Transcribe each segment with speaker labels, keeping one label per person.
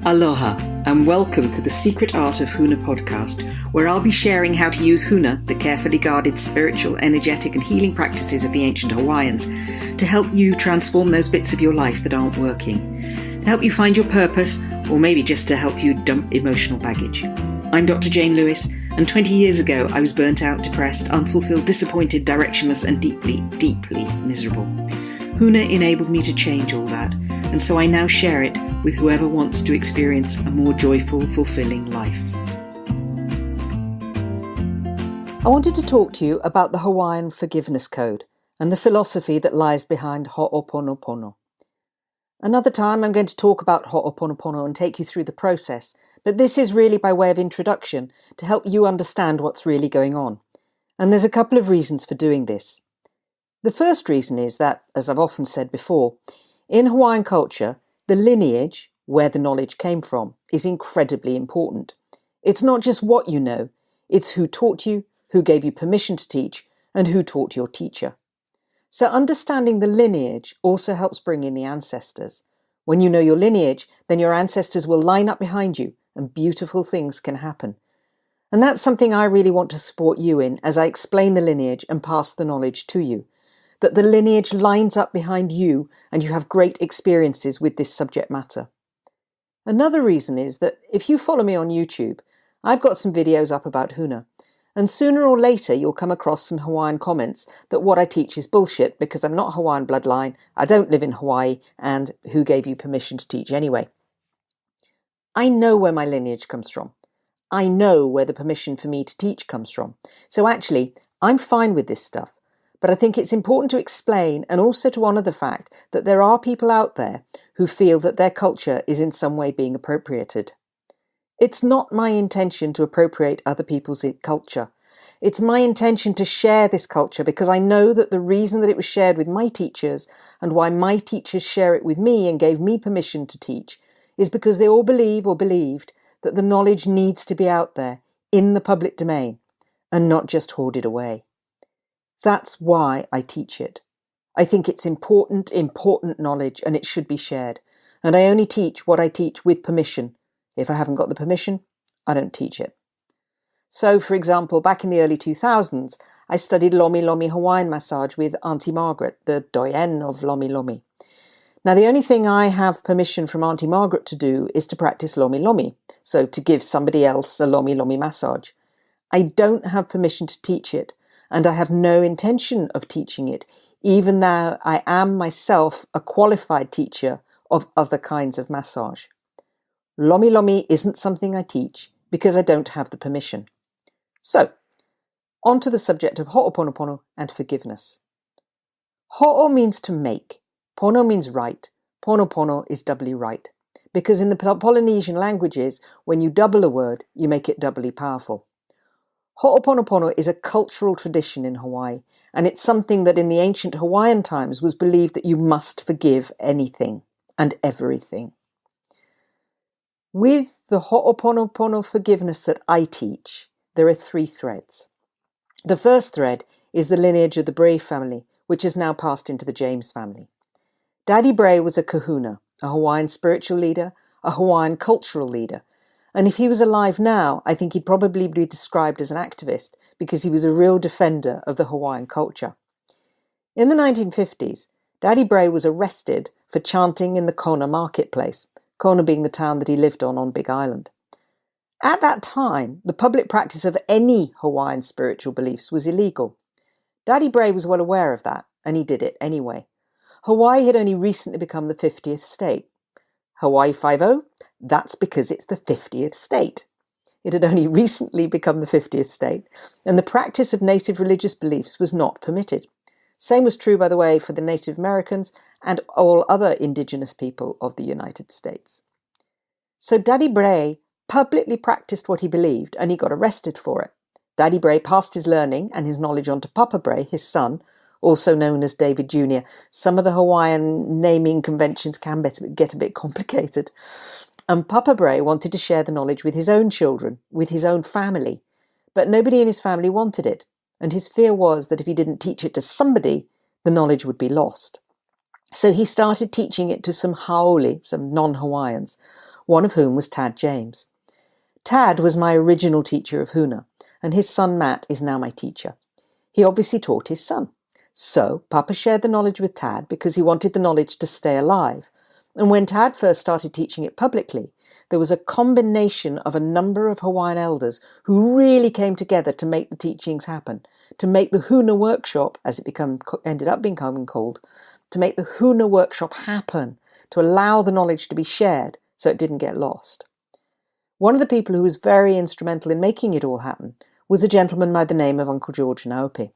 Speaker 1: Aloha and welcome to the Secret Art of Huna podcast, where I'll be sharing how to use Huna, the carefully guarded spiritual, energetic and healing practices of the ancient Hawaiians, to help you transform those bits of your life that aren't working, to help you find your purpose, or maybe just to help you dump emotional baggage. I'm Dr. Jane Lewis, and 20 years ago I was burnt out, depressed, unfulfilled, disappointed, directionless and deeply, deeply miserable. Huna enabled me to change all that, and so I now share it with whoever wants to experience a more joyful, fulfilling life. I wanted to talk to you about the Hawaiian Forgiveness Code and the philosophy that lies behind oponopono. Another time I'm going to talk about oponopono and take you through the process, but this is really by way of introduction to help you understand what's really going on. And there's a couple of reasons for doing this. The first reason is that, as I've often said before, in Hawaiian culture, the lineage, where the knowledge came from, is incredibly important. It's not just what you know, it's who taught you, who gave you permission to teach, and who taught your teacher. So understanding the lineage also helps bring in the ancestors. When you know your lineage, then your ancestors will line up behind you and beautiful things can happen. And that's something I really want to support you in as I explain the lineage and pass the knowledge to you. That the lineage lines up behind you and you have great experiences with this subject matter. Another reason is that if you follow me on YouTube, I've got some videos up about Huna, and sooner or later you'll come across some Hawaiian comments that what I teach is bullshit because I'm not Hawaiian bloodline, I don't live in Hawaii, and who gave you permission to teach anyway? I know where my lineage comes from. I know where the permission for me to teach comes from. So actually, I'm fine with this stuff. But I think it's important to explain and also to honour the fact that there are people out there who feel that their culture is in some way being appropriated. It's not my intention to appropriate other people's culture. It's my intention to share this culture because I know that the reason that it was shared with my teachers and why my teachers share it with me and gave me permission to teach is because they all believe or believed that the knowledge needs to be out there in the public domain and not just hoarded away. That's why I teach it. I think it's important knowledge and it should be shared. And I only teach what I teach with permission. If I haven't got the permission, I don't teach it. So, for example, back in the early 2000s, I studied Lomi Lomi Hawaiian massage with Auntie Margaret, the doyenne of Lomi Lomi. Now, the only thing I have permission from Auntie Margaret to do is to practice Lomi Lomi, so to give somebody else a Lomi Lomi massage. I don't have permission to teach it. And I have no intention of teaching it, even though I am myself a qualified teacher of other kinds of massage. Lomi Lomi isn't something I teach because I don't have the permission. So, on to the subject of ho'oponopono and forgiveness. Ho'o means to make, pono means right, ponopono is doubly right. Because in the Polynesian languages, when you double a word, you make it doubly powerful. Ho'oponopono is a cultural tradition in Hawaii, and it's something that in the ancient Hawaiian times was believed that you must forgive anything and everything. With the ho'oponopono forgiveness that I teach, there are 3 threads. The first thread is the lineage of the Bray family, which has now passed into the James family. Daddy Bray was a kahuna, a Hawaiian spiritual leader, a Hawaiian cultural leader, and if he was alive now, I think he'd probably be described as an activist because he was a real defender of the Hawaiian culture. In the 1950s, Daddy Bray was arrested for chanting in the Kona marketplace, Kona being the town that he lived on Big Island. At that time, the public practice of any Hawaiian spiritual beliefs was illegal. Daddy Bray was well aware of that, and he did it anyway. Hawaii had only recently become the 50th state. Hawaii 5-0? That's because it's the 50th state. It had only recently become the 50th state, and the practice of native religious beliefs was not permitted. Same was true, by the way, for the Native Americans and all other indigenous people of the United States. So Daddy Bray publicly practiced what he believed, and he got arrested for it. Daddy Bray passed his learning and his knowledge on to Papa Bray, his son, also known as David Jr. Some of the Hawaiian naming conventions can get a bit complicated. And Papa Bray wanted to share the knowledge with his own children, with his own family. But nobody in his family wanted it. And his fear was that if he didn't teach it to somebody, the knowledge would be lost. So he started teaching it to some haole, some non-Hawaiians, one of whom was Tad James. Tad was my original teacher of Huna, and his son Matt is now my teacher. He obviously taught his son. So Papa shared the knowledge with Tad because he wanted the knowledge to stay alive. And when Tad first started teaching it publicly, there was a combination of a number of Hawaiian elders who really came together to make the teachings happen, to make the Huna workshop, as it ended up becoming called, to make the Huna workshop happen, to allow the knowledge to be shared so it didn't get lost. One of the people who was very instrumental in making it all happen was a gentleman by the name of Uncle George Naopi.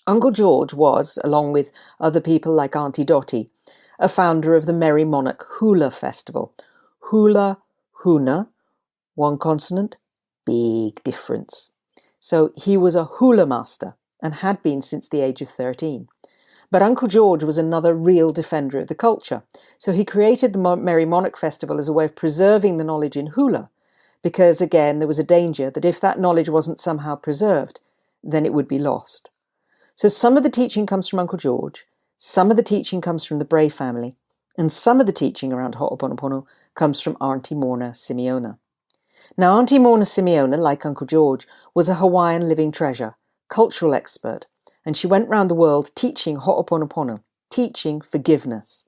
Speaker 1: Uncle George was, along with other people like Auntie Dottie, a founder of the Merry Monarch Hula Festival. Hula, Huna, one consonant, big difference. So he was a hula master and had been since the age of 13. But Uncle George was another real defender of the culture. So he created the Merry Monarch Festival as a way of preserving the knowledge in hula, because again, there was a danger that if that knowledge wasn't somehow preserved, then it would be lost. So some of the teaching comes from Uncle George, some of the teaching comes from the Bray family, and some of the teaching around Ho'oponopono comes from Auntie Morna Simeona. Now, Auntie Morna Simeona, like Uncle George, was a Hawaiian living treasure, cultural expert, and she went round the world teaching Ho'oponopono, teaching forgiveness.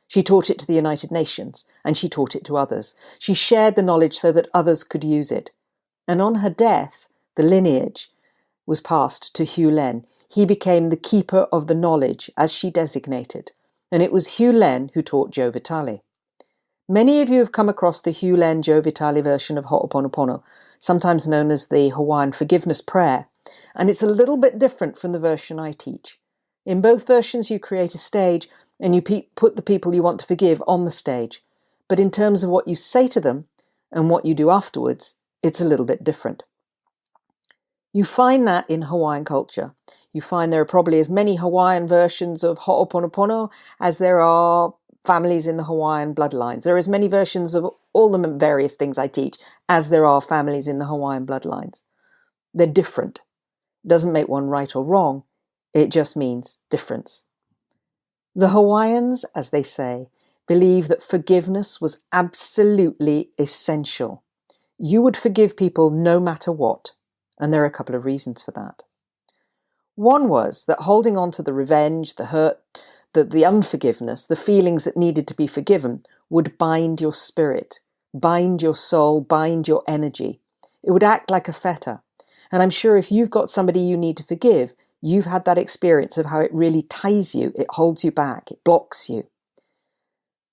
Speaker 1: She taught it to the United Nations, and she taught it to others. She shared the knowledge so that others could use it. And on her death, the lineage was passed to Hugh Len. He became the keeper of the knowledge, as she designated, and it was Hugh Len who taught Joe Vitale. Many of you have come across the Hugh Len Joe Vitale version of Ho'oponopono, sometimes known as the Hawaiian Forgiveness Prayer, and it's a little bit different from the version I teach. In both versions, you create a stage and you put the people you want to forgive on the stage, but in terms of what you say to them and what you do afterwards, it's a little bit different. You find that in Hawaiian culture. You find there are probably as many Hawaiian versions of Ho'oponopono as there are families in the Hawaiian bloodlines. There are as many versions of all the various things I teach as there are families in the Hawaiian bloodlines. They're different. It doesn't make one right or wrong. It just means difference. The Hawaiians, as they say, believe that forgiveness was absolutely essential. You would forgive people no matter what, and there are a couple of reasons for that. One was that holding on to the revenge, the hurt, the unforgiveness, the feelings that needed to be forgiven would bind your spirit, bind your soul, bind your energy. It would act like a fetter. And I'm sure if you've got somebody you need to forgive, you've had that experience of how it really ties you, it holds you back, it blocks you.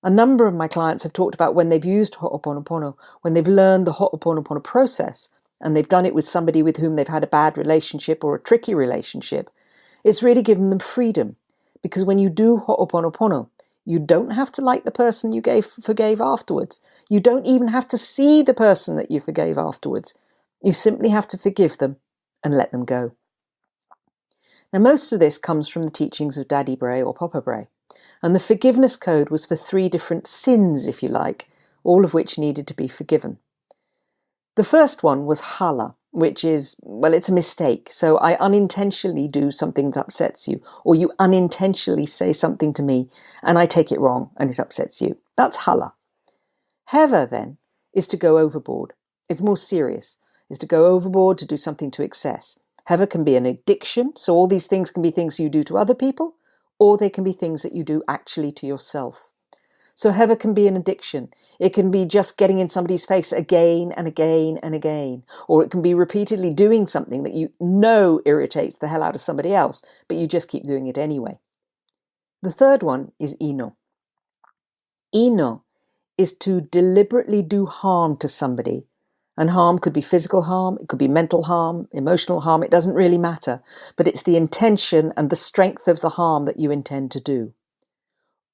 Speaker 1: A number of my clients have talked about when they've used Ho'oponopono, when they've learned the Ho'oponopono process, and they've done it with somebody with whom they've had a bad relationship or a tricky relationship, it's really given them freedom. Because when you do Ho'oponopono, you don't have to like the person you forgave afterwards. You don't even have to see the person that you forgave afterwards. You simply have to forgive them and let them go. Now, most of this comes from the teachings of Daddy Bray or Papa Bray. And the forgiveness code was for 3 different sins, if you like, all of which needed to be forgiven. The first one was hala, which is, well, it's a mistake. So I unintentionally do something that upsets you, or you unintentionally say something to me and I take it wrong and it upsets you. That's hala. Heva, then, is to go overboard. It's more serious. It's to go overboard, to do something to excess. Heva can be an addiction, so all these things can be things you do to other people, or they can be things that you do actually to yourself. So Heva can be an addiction. It can be just getting in somebody's face again and again and again. Or it can be repeatedly doing something that you know irritates the hell out of somebody else, but you just keep doing it anyway. The third one is ino. Ino is to deliberately do harm to somebody. And harm could be physical harm, it could be mental harm, emotional harm, it doesn't really matter. But it's the intention and the strength of the harm that you intend to do.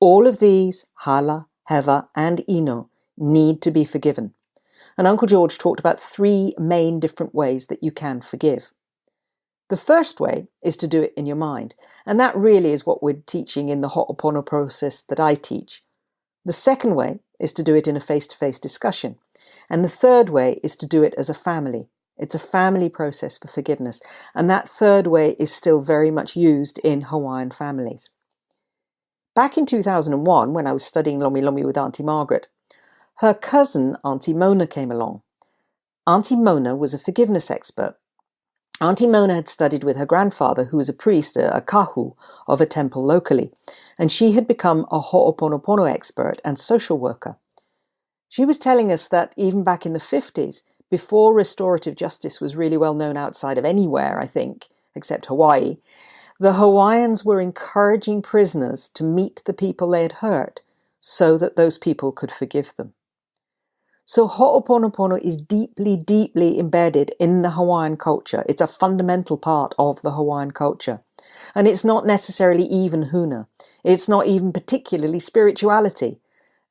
Speaker 1: All of these, hala, heva, and ino, need to be forgiven. And Uncle George talked about 3 main different ways that you can forgive. The first way is to do it in your mind, and that really is what we're teaching in the Ho'opono process that I teach. The second way is to do it in a face-to-face discussion, and the third way is to do it as a family. It's a family process for forgiveness, and that third way is still very much used in Hawaiian families. Back in 2001, when I was studying Lomi Lomi with Auntie Margaret, Her cousin, Auntie Mona, came along. Auntie Mona was a forgiveness expert. Auntie Mona had studied with her grandfather, who was a priest, a kahu, of a temple locally, and she had become a ho'oponopono expert and social worker. She was telling us that even back in the 50s, before restorative justice was really well known outside of anywhere, I think, except Hawaii, the Hawaiians were encouraging prisoners to meet the people they had hurt so that those people could forgive them. So ho'oponopono is deeply, deeply embedded in the Hawaiian culture. It's a fundamental part of the Hawaiian culture. And it's not necessarily even Huna. It's not even particularly spirituality,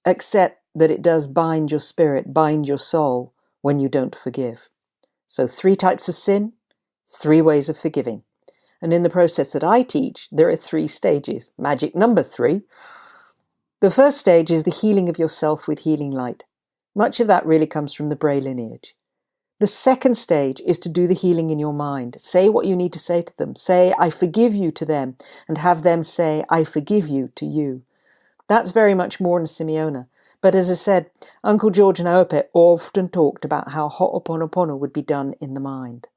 Speaker 1: except that it does bind your spirit, bind your soul when you don't forgive. So 3 types of sin, 3 ways of forgiving. And in the process that I teach, there are 3 stages. Magic number 3. The first stage is the healing of yourself with healing light. Much of that really comes from the Bray lineage. The second stage is to do the healing in your mind. Say what you need to say to them. Say, I forgive you to them, and have them say, I forgive you to you. That's very much more in Simeona. But as I said, Uncle George and Aope often talked about how ho'oponopono would be done in the mind.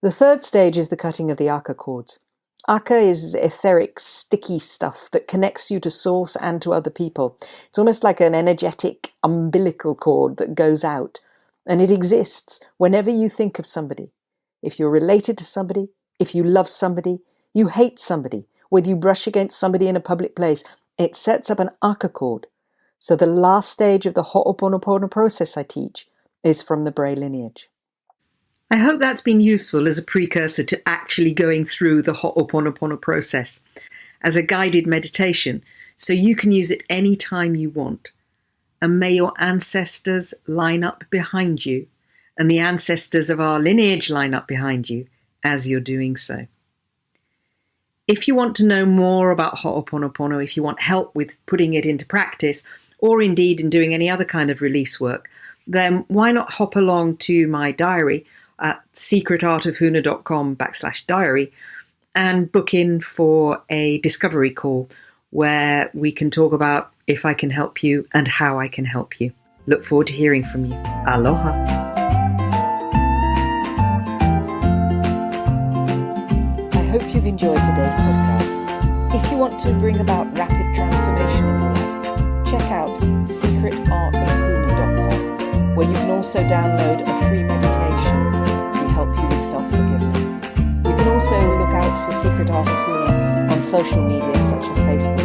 Speaker 1: The third stage is the cutting of the aka cords. Aka is etheric, sticky stuff that connects you to source and to other people. It's almost like an energetic umbilical cord that goes out, and it exists whenever you think of somebody. If you're related to somebody, if you love somebody, you hate somebody, whether you brush against somebody in a public place, it sets up an aka cord. So the last stage of the ho'oponopono process I teach is from the Bray lineage. I hope that's been useful as a precursor to actually going through the ho'oponopono process as a guided meditation, so you can use it any time you want. And may your ancestors line up behind you, and the ancestors of our lineage line up behind you as you're doing so. If you want to know more about ho'oponopono, if you want help with putting it into practice, or indeed in doing any other kind of release work, then why not hop along to my diary at secretartofhuna.com/diary and book in for a discovery call where we can talk about if I can help you and how I can help you. Look forward to hearing from you. Aloha. I hope you've enjoyed today's podcast. If you want to bring about rapid transformation in your life, check out secretartofhuna.com, where you can also download a free meditation to help you with self-forgiveness. You can also look out for Secret Art of Huna on social media such as Facebook